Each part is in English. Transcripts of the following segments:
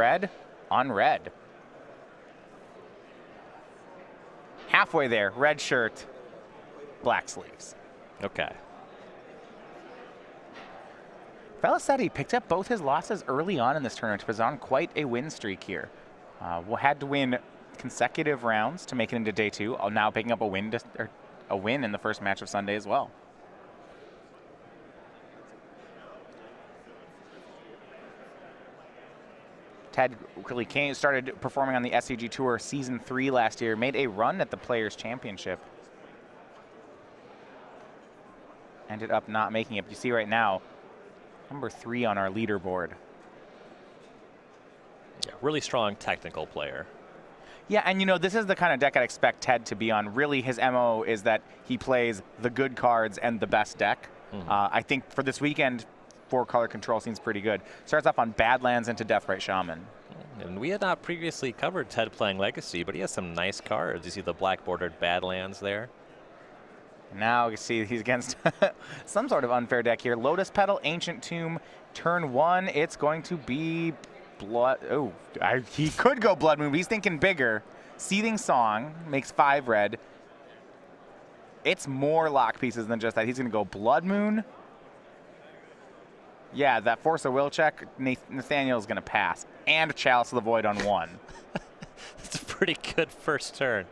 Red on red. Halfway there, red shirt, black sleeves. Okay. Felicetti picked up both his losses early on in this tournament, but was on quite a win streak here. Had to win consecutive rounds to make it into day two. Now picking up a win in the first match of Sunday as well. Ted really started performing on the SCG Tour Season 3 last year, made a run at the Players' Championship. Ended up not making it. But you see right now, number 3 on our leaderboard. Yeah, really strong technical player. Yeah, and you know, this is the kind of deck I'd expect Ted to be on. Really, his MO is that he plays the good cards and the best deck. I think for this weekend, 4-color control seems pretty good. Starts off on Badlands into Deathrite Shaman. And we had not previously covered Ted playing Legacy, but he has some nice cards. You see the black bordered Badlands there. Now you see he's against some sort of unfair deck here. Lotus Petal, Ancient Tomb, turn 1. It's going to be Blood. Oh, he could go Blood Moon. But he's thinking bigger. Seething Song makes 5 red. It's more lock pieces than just that. He's going to go Blood Moon. Yeah, that Force of Will check, Nathaniel's going to pass. And Chalice of the Void on 1. It's a pretty good first turn.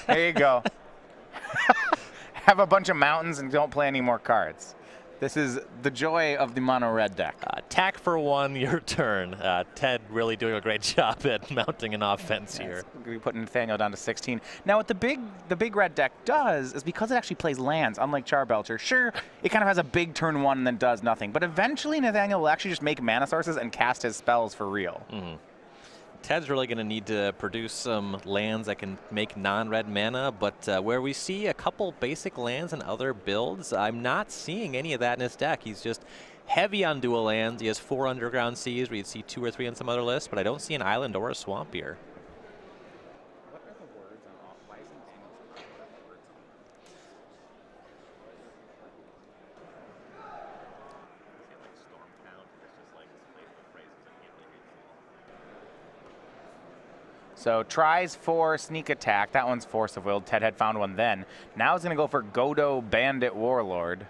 There you go. Have a bunch of mountains and don't play any more cards. This is the joy of the mono red deck. Attack for 1, your turn. Ted really doing a great job at mounting an offense here. We put Nathaniel down to 16. Now what the big red deck does is because it actually plays lands, unlike Charbelcher, sure, it kind of has a big turn 1 and then does nothing. But eventually Nathaniel will actually just make mana sources and cast his spells for real. Ted's really going to need to produce some lands that can make non-red mana, but where we see a couple basic lands in other builds, I'm not seeing any of that in his deck. He's just heavy on dual lands. He has 4 underground seas where you'd see 2 or 3 on some other lists, but I don't see an island or a swamp here. What are the words on all? Why isn't Daniel's words on? So tries for Sneak Attack. That one's Force of Will. Ted had found one then. Now he's going to go for Godo Bandit Warlord.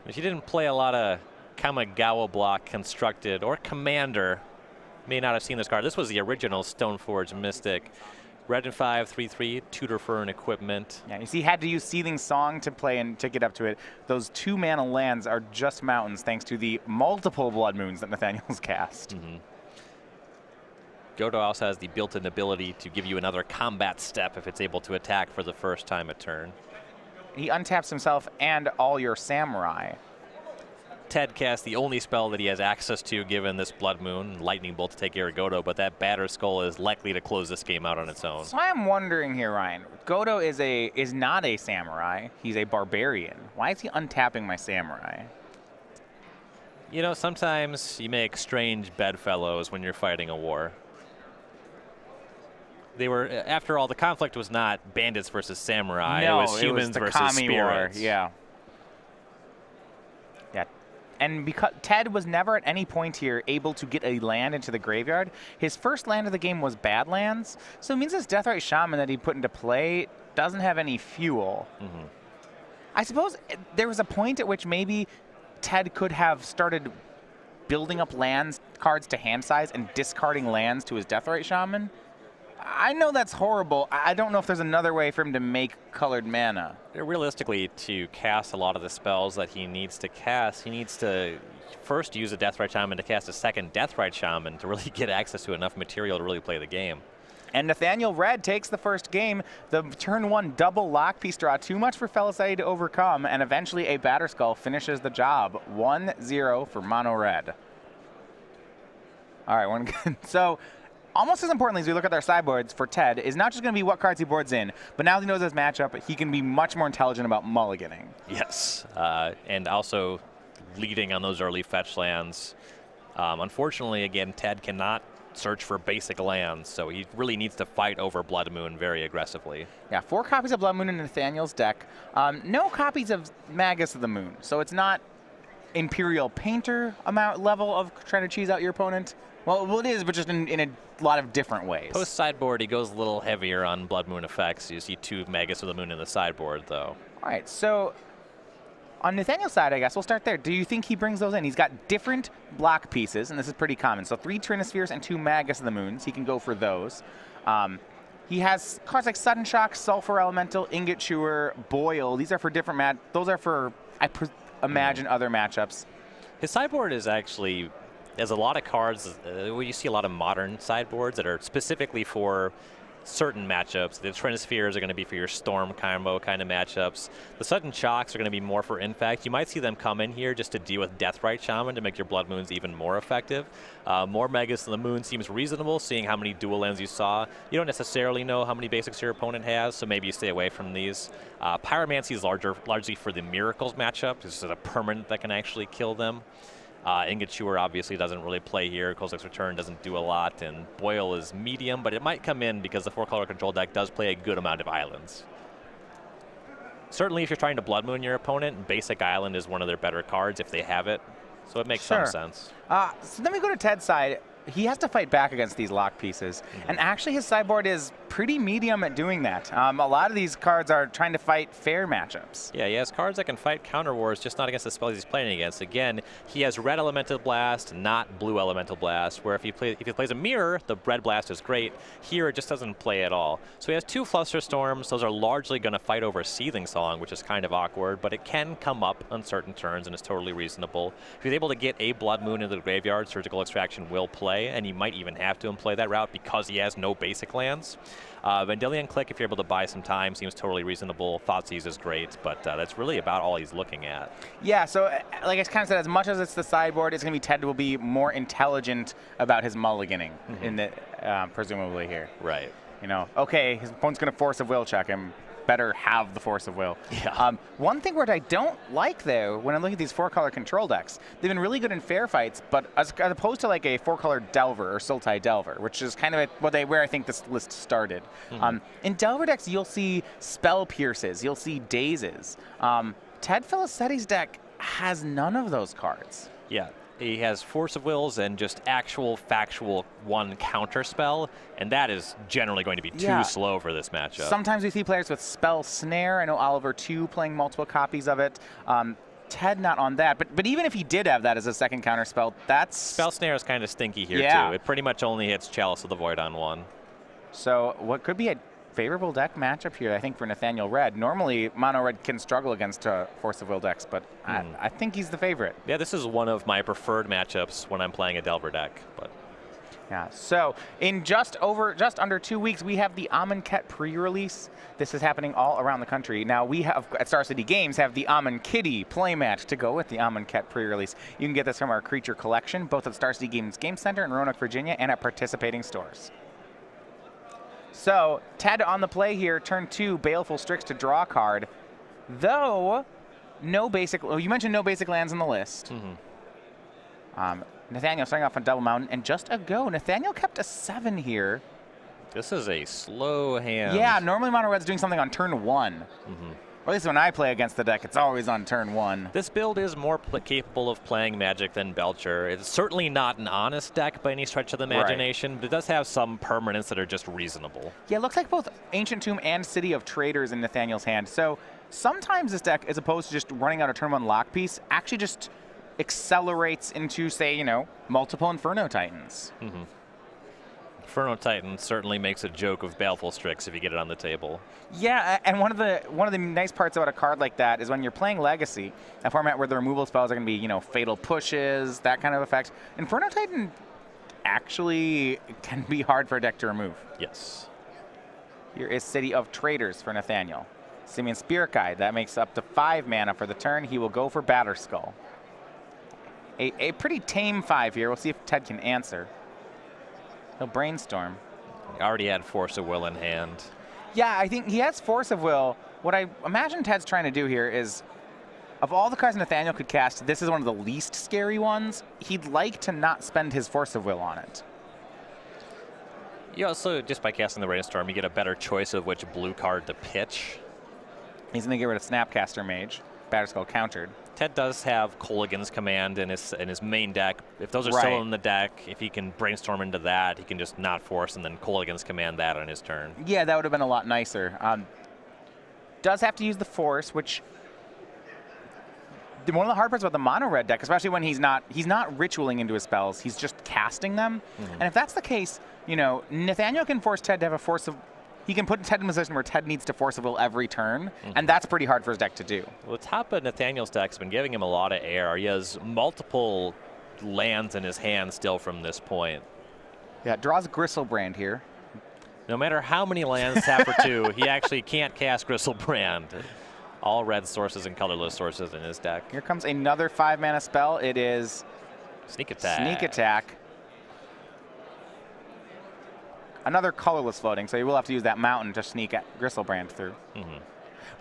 If you didn't play a lot of Kamigawa block constructed or Commander, may not have seen this card. This was the original Stoneforge Mystic. Red and 5, 3/3, tutor for an equipment. Yeah, you see, he had to use Seething Song to play and to get up to it. Those 2 mana lands are just mountains thanks to the multiple Blood Moons that Nathaniel's cast. Godo also has the built-in ability to give you another combat step if it's able to attack for the first time a turn. He untaps himself and all your Samurai. Ted casts the only spell that he has access to given this Blood Moon, Lightning Bolt to take care of Godo, but that Batter Skull is likely to close this game out on its own. So I'm wondering here, Ryan, Godo is not a Samurai. He's a Barbarian. Why is he untapping my Samurai? You know, sometimes you make strange bedfellows when you're fighting a war. They were, after all, the conflict was not bandits versus samurai. No, it was humans versus Kami spirits. War. Yeah. Yeah. And because Ted was never at any point here able to get a land into the graveyard, his first land of the game was Badlands. So it means this Deathrite Shaman that he put into play doesn't have any fuel. I suppose there was a point at which maybe Ted could have started building up lands cards to hand size and discarding lands to his Deathrite Shaman. I know that's horrible. I don't know if there's another way for him to make colored mana. Realistically, to cast a lot of the spells that he needs to cast, he needs to first use a Deathrite Shaman to cast a second Deathrite Shaman to really get access to enough material to really play the game. And Nathaniel Red takes the first game. The turn 1 double lock piece draw, too much for Felicetti to overcome, and eventually a Batter Skull finishes the job. 1-0 for Mono Red. All right, so almost as importantly as we look at their sideboards for Ted is not just going to be what cards he boards in, but now that he knows his matchup, he can be much more intelligent about mulliganing. Yes, and also leading on those early fetch lands. Unfortunately, again, Ted cannot search for basic lands, so he really needs to fight over Blood Moon very aggressively. Yeah, 4 copies of Blood Moon in Nathaniel's deck. No copies of Magus of the Moon, so it's not Imperial Painter level of trying to cheese out your opponent? Well, it is, but just in a lot of different ways. Post sideboard, he goes a little heavier on Blood Moon effects. You see 2 Magus of the Moon in the sideboard, though. All right, so on Nathaniel's side, I guess we'll start there. Do you think he brings those in? He's got different block pieces, and this is pretty common. So 3 Trinispheres and 2 Magus of the Moons. He can go for those. He has cards like Sudden Shock, Sulfur Elemental, Ingot Chewer, Boil. These are for different those are for, imagine, other matchups. His sideboard is actually, there's a lot of cards, you see a lot of modern sideboards that are specifically for certain matchups. The Trinispheres are going to be for your Storm combo kind of matchups. The Sudden Shocks are going to be more for Infect. You might see them come in here just to deal with Deathrite Shaman to make your Blood Moons even more effective. More Magus than the Moon seems reasonable, seeing how many dual lands you saw. You don't necessarily know how many basics your opponent has, so maybe you stay away from these. Pyromancy is largely for the Miracles matchup. This is a permanent that can actually kill them. Ingot Chewer obviously doesn't really play here. Kozilek's Return doesn't do a lot, and Boil is medium, but it might come in because the 4-color control deck does play a good amount of islands. Certainly if you're trying to Blood Moon your opponent, Basic Island is one of their better cards if they have it, so it makes some sense. So then we go to Ted's side. He has to fight back against these lock pieces, and actually his sideboard is pretty medium at doing that. A lot of these cards are trying to fight fair matchups. Yeah, he has cards that can fight counter wars, just not against the spells he's playing against. Again, he has red Elemental Blast, not blue Elemental Blast, where if he plays a mirror, the red blast is great. Here it just doesn't play at all. So he has 2 Flusterstorms. Those are largely going to fight over Seething Song, which is kind of awkward, but it can come up on certain turns and is totally reasonable. If he's able to get a Blood Moon into the graveyard, Surgical Extraction will play, and he might even have to play that route because he has no basic lands. Vendilion Click, if you're able to buy some time, seems totally reasonable. Thoughtseize is great, but that's really about all he's looking at. Yeah, so like I kind of said, as much as it's the sideboard, it's going to be Ted will be more intelligent about his mulliganing in the presumably here. Right. You know, okay, his opponent's going to Force of Will check him. Better have the Force of Will. Yeah. One thing what I don't like, though, when I look at these 4-color control decks, they've been really good in fair fights, but as opposed to like a 4-color Delver or Sultai Delver, which is kind of where I think this list started. In Delver decks, you'll see Spell Pierces, you'll see Dazes. Ted Felicetti's deck has none of those cards. Yeah. He has Force of Wills and just actual factual 1 counter spell, and that is generally going to be too slow for this matchup. Sometimes we see players with Spell Snare. I know Oliver 2 playing multiple copies of it. Ted not on that, but even if he did have that as a second counter spell, that's... Spell Snare is kind of stinky here too. It pretty much only hits Chalice of the Void on 1. So what could be a favorable deck matchup here, I think, for Nathaniel Red. Normally, Mono Red can struggle against Force of Will decks, but I think he's the favorite. Yeah, this is one of my preferred matchups when I'm playing a Delver deck. But yeah, so in just under 2 weeks, we have the Almond Cat pre-release. This is happening all around the country. Now, we have, at Star City Games, have the Almond Kitty playmat to go with the Almond Cat pre-release. You can get this from our creature collection, both at Star City Games Game Center in Roanoke, Virginia, and at participating stores. So, Ted on the play here, turn 2, Baleful Strix to draw a card. Though, no basic, you mentioned no basic lands on the list. Nathaniel starting off on Double Mountain, and just a go. Nathaniel kept a 7 here. This is a slow hand. Yeah, normally Mono Red's doing something on turn 1. Or at least when I play against the deck, it's always on turn 1. This build is more capable of playing Magic than Belcher. It's certainly not an honest deck by any stretch of the imagination, but it does have some permanents that are just reasonable. Yeah, it looks like both Ancient Tomb and City of Traders in Nathaniel's hand. So sometimes this deck, as opposed to just running out a turn 1 lock piece, actually just accelerates into, say, you know, multiple Inferno Titans. Inferno Titan certainly makes a joke of Baleful Strix if you get it on the table. Yeah, and one of the nice parts about a card like that is when you're playing Legacy, a format where the removal spells are going to be, you know, Fatal Pushes, that kind of effect. Inferno Titan actually can be hard for a deck to remove. Yes. Here is City of Traders for Nathaniel. Simeon Spirit Guide, that makes up to 5 mana for the turn. He will go for Batterskull. A pretty tame 5 here. We'll see if Ted can answer. He'll Brainstorm. He already had Force of Will in hand. Yeah, I think he has Force of Will. What I imagine Ted's trying to do here is, of all the cards Nathaniel could cast, this is one of the least scary ones. He'd like to not spend his Force of Will on it. You also, just by casting the Brainstorm, you get a better choice of which blue card to pitch. He's going to get rid of Snapcaster Mage. Batterskull countered. Ted does have Colligan's Command in his main deck. If those are still in the deck, if he can brainstorm into that, he can just not force and then Colligan's Command that on his turn. Yeah, that would have been a lot nicer. Does have to use the force, which one of the hard parts about the mono red deck, especially when he's not ritualing into his spells, he's just casting them. And if that's the case, you know, Nathaniel can force Ted to have a force of. He can put Ted in a position where Ted needs to force a will every turn, and that's pretty hard for his deck to do. Well, the top of Nathaniel's deck's been giving him a lot of air. He has multiple lands in his hand still from this point. Yeah, draws Gristlebrand here. No matter how many lands tap for 2, he actually can't cast Gristlebrand. All red sources and colorless sources in his deck. Here comes another 5-mana spell. It is Sneak Attack. Sneak Attack. Another colorless floating, so you will have to use that mountain to sneak Gristlebrand through.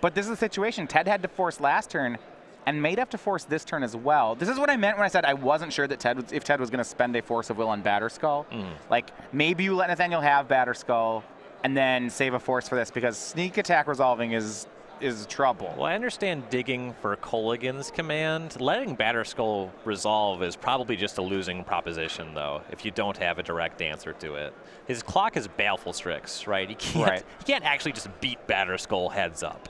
But this is the situation. Ted had to force last turn and may have to force this turn as well. This is what I meant when I said I wasn't sure that if Ted was going to spend a force of will on Batterskull. Like, maybe you let Nathaniel have Batterskull and then save a force for this, because Sneak Attack resolving is trouble. Well, I understand digging for Colligan's Command. Letting Batterskull resolve is probably just a losing proposition, though, if you don't have a direct answer to it. His clock is Baleful Strix, right? He can't actually just beat Batterskull heads up.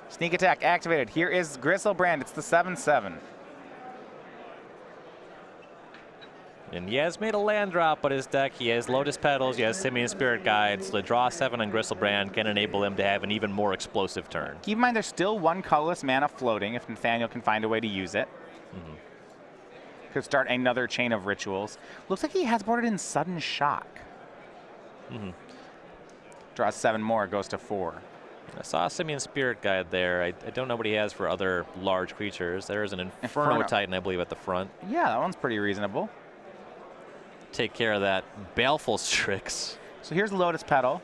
Sneak Attack activated. Here is Gristlebrand. It's the 7/7. And he has made a land drop on his deck. He has Lotus Petals, he has Simian Spirit Guide, so the draw 7 on Gristlebrand can enable him to have an even more explosive turn. Keep in mind there's still 1 colorless mana floating if Nathaniel can find a way to use it. Could start another chain of rituals. Looks like he has boarded in Sudden Shock. Draws 7 more, goes to 4. I saw a Simian Spirit Guide there. I don't know what he has for other large creatures. There is an Inferno Titan, I believe, at the front. Yeah, that one's pretty reasonable. Take care of that Baleful Strix. So here's Lotus Petal.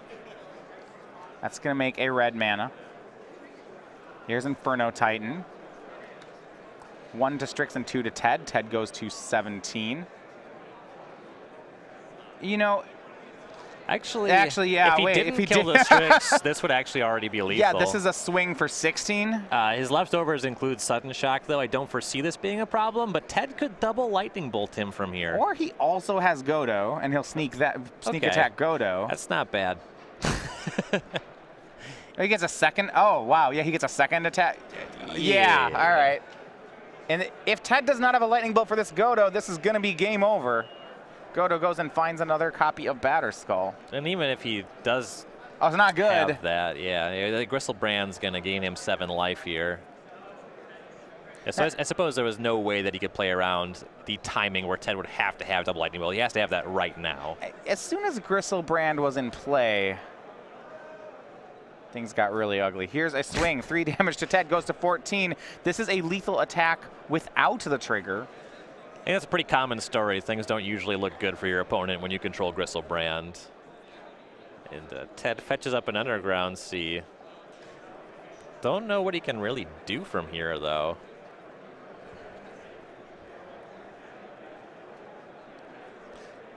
That's going to make a red mana. Here's Inferno Titan. 1 to Strix and 2 to Ted. Ted goes to 17. You know, Actually, yeah. If he didn't kill the Strix, this would actually already be lethal. Yeah, this is a swing for 16. His leftovers include Sudden Shock, though. I don't foresee this being a problem, but Ted could double Lightning Bolt him from here. Or he also has Godo, and he'll sneak attack Godo. That's not bad. He gets a second. Oh, wow. Yeah, he gets a second attack. Yeah, all right. And if Ted does not have a Lightning Bolt for this Godo, this is going to be game over. Godo goes and finds another copy of Batterskull. And even if he does it's not good. have that, the Gristlebrand's going to gain him 7 life here. So I suppose there was no way that he could play around the timing where Ted would have to have double Lightning Bolt. He has to have that right now. As soon as Gristlebrand was in play, things got really ugly. Here's a swing. 3 damage to Ted, goes to 14. This is a lethal attack without the trigger. And it's a pretty common story. Things don't usually look good for your opponent when you control Gristlebrand. And Ted fetches up an Underground Sea. Don't know what he can really do from here, though.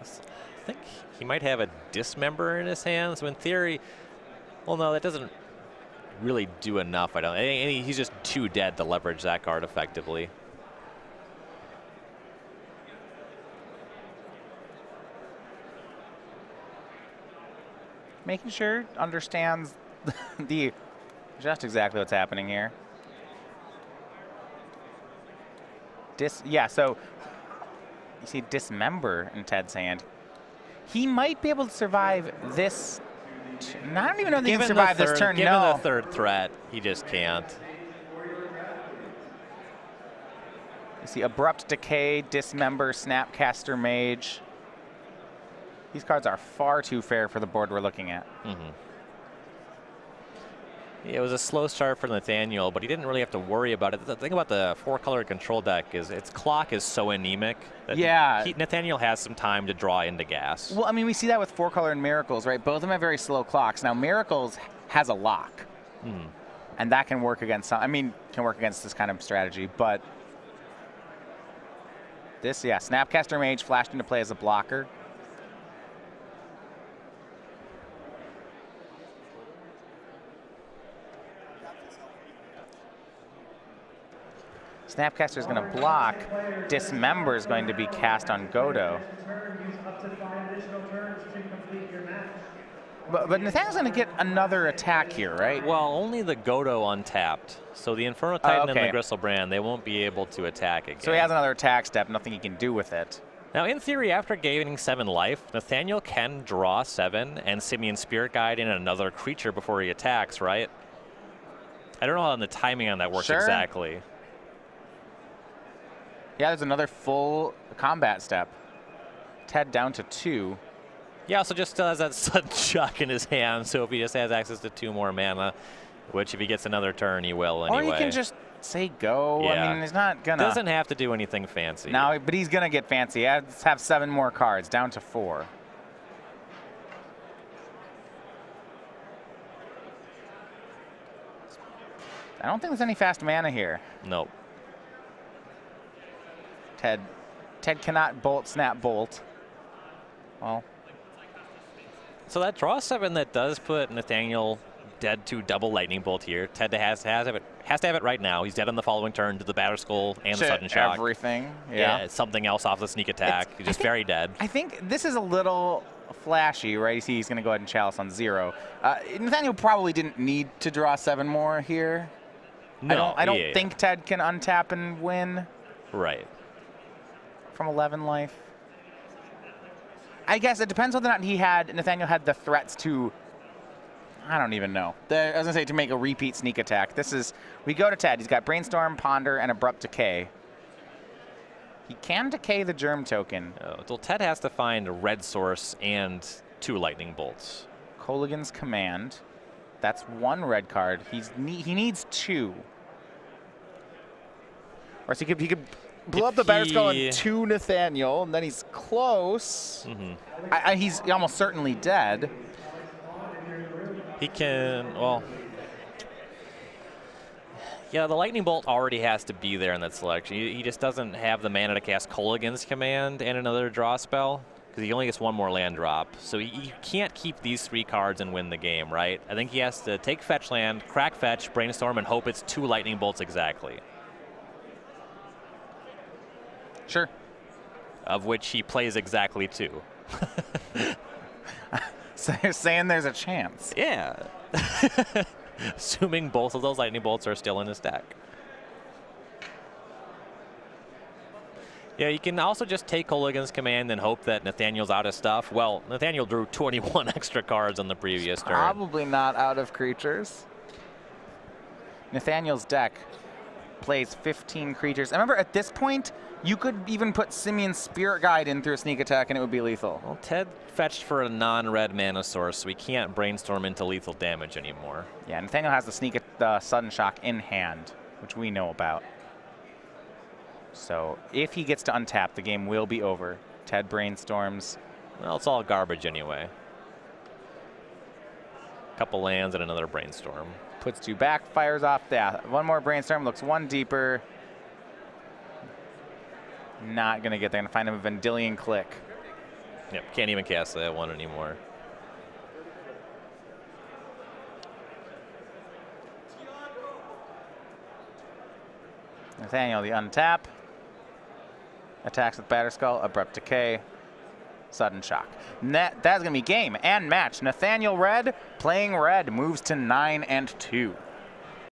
I think he might have a Dismember in his hand. So in theory, well, no, that doesn't really do enough. He's just too dead to leverage that card effectively. Making sure understands just exactly what's happening here. So you see Dismember in Ted's hand. He might be able to survive this. I don't even know that he can survive this turn. Given the third threat, he just can't. You see Abrupt Decay, Dismember, Snapcaster Mage. These cards are far too fair for the board we're looking at. Yeah, it was a slow start for Nathaniel, but he didn't really have to worry about it. The thing about the 4-color control deck is its clock is so anemic that Nathaniel has some time to draw into gas. Well, I mean, we see that with 4-color and Miracles, right? Both of them have very slow clocks. Now, Miracles has a lock, and that can work against can work against this kind of strategy, but this, Snapcaster Mage flashed into play as a blocker. Snapcaster is going to block. Dismember is going to be cast on Godo. But Nathaniel's going to get another attack here, right? Well, only the Godo untapped. So the Inferno Titan and the Gristlebrand, they won't be able to attack again. So he has another attack step, nothing he can do with it. Now, in theory, after gaining 7 life, Nathaniel can draw 7 and Simian Spirit Guide in another creature before he attacks, right? I don't know how the timing on that works exactly. Yeah, there's another full combat step. Ted down to 2. He also just still has that sudden shock in his hand, so if he just has access to 2 more mana, which if he gets another turn, he will anyway. Or he can just say go. Yeah. I mean, he's not gonna. Doesn't have to do anything fancy. No, but he's gonna get fancy. He has to have 7 more cards, down to 4. I don't think there's any fast mana here. Nope. Ted cannot bolt, snap, bolt. Well. So that draw 7 that does put Nathaniel dead to double lightning bolt here. Ted has to have it right now. He's dead on the following turn to the Batterskull and the sudden shock. Everything. Yeah. Something else off the sneak attack. He's just very dead. I think this is a little flashy, right? You see, he's going to go ahead and chalice on 0. Nathaniel probably didn't need to draw 7 more here. No, I don't think Ted can untap and win. Right. From 11 life. I guess it depends whether or not Nathaniel had the threats to, I don't even know. I was going to say to make a repeat sneak attack. We go to Ted. He's got Brainstorm, Ponder, and Abrupt Decay. He can decay the Germ token. Well, Ted has to find a red source and 2 lightning bolts. Kolaghan's Command. That's 1 red card. He needs 2. Or so he could blow up the Batterskull and 2 Nathaniel, and then he's close. Mm-hmm. He's almost certainly dead. He can, well, yeah, the lightning bolt already has to be there in that selection. He just doesn't have the mana to cast Kolaghan's Command and another draw spell because he only gets 1 more land drop. So he can't keep these 3 cards and win the game, right? I think he has to take fetch land, crack fetch, Brainstorm, and hope it's 2 lightning bolts exactly. Sure. Of which he plays exactly 2. So you're saying there's a chance? Yeah. Assuming both of those lightning bolts are still in his deck. Yeah, you can also just take Kolaghan's Command and hope that Nathaniel's out of stuff. Well, Nathaniel drew 21 extra cards on the previous turn. Probably not out of creatures. Nathaniel's deck plays 15 creatures. I remember at this point, you could even put Simian Spirit Guide in through a sneak attack and it would be lethal. Well, Ted fetched for a non-red mana source, so we can't Brainstorm into lethal damage anymore. Yeah, Nathaniel has the sudden shock in hand, which we know about. So if he gets to untap, the game will be over. Ted Brainstorms. Well, it's all garbage anyway. Couple lands and another Brainstorm. Puts 2 back, fires off that. 1 more Brainstorm, looks 1 deeper. Not going to get there. Going to find him a Vendilion Click. Yep, can't even cast that one anymore. Nathaniel, the untap. Attacks with Batterskull, Abrupt Decay, Sudden Shock. That's going to be game and match. Nathaniel red, playing red, moves to 9 and 2.